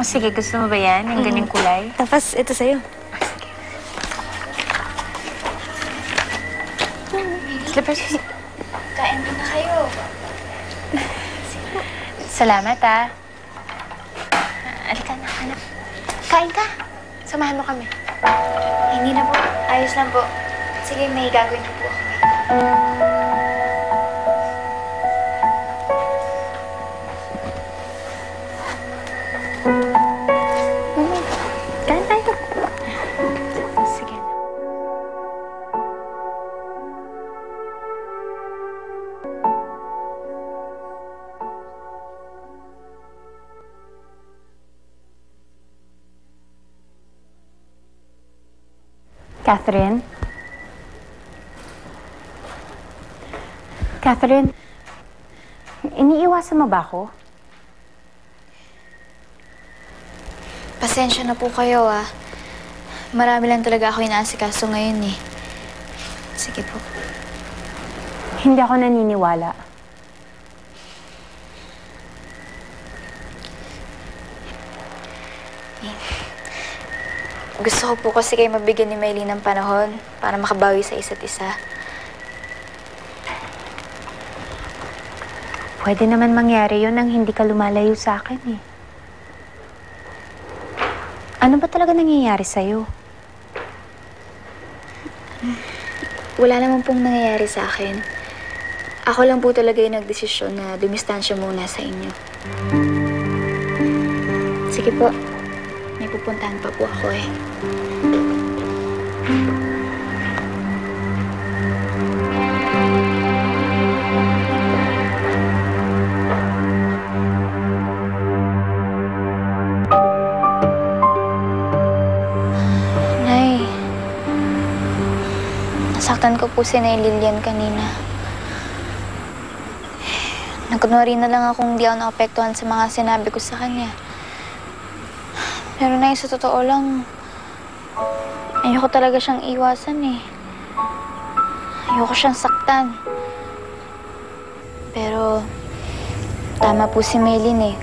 sige, gusto mo ba yan? Yung ganyang kulay? Tapos, ito sa'yo. Slippers. Kain mo na kayo. Salamat, Alika na, anak. Kain ka. Samahan mo kami. Hindi na po. Ayos lang po. Sige, may gagawin na po ako. Kain tayo. Sige. Catherine? Catherine, iniiwasan mo ba ako? Pasensya na po kayo, Marami lang talaga ako inaasikaso ngayon, eh. Sige po. Hindi ako naniniwala. Gusto ko po kasi kayo mabigyan ni Maylene ng panahon para makabawi sa isa't isa. Pwede naman mangyari yun nang hindi ka lumalayo sa akin, eh. Ano ba talaga nangyayari sa'yo? Wala naman pong nangyayari sa akin. Ako lang po talaga yung nagdesisyon na dumistansya muna sa inyo. Sige po. May pupuntahan pa po ako, eh. Nasaktan ko po si Nay Lilian kanina. Nagkunwari na lang akong di ako naapektuhan sa mga sinabi ko sa kanya. Pero Nay, sa totoo lang, ayoko talaga siyang iwasan, eh. Ayoko siyang saktan. Pero tama po si Maylene, eh.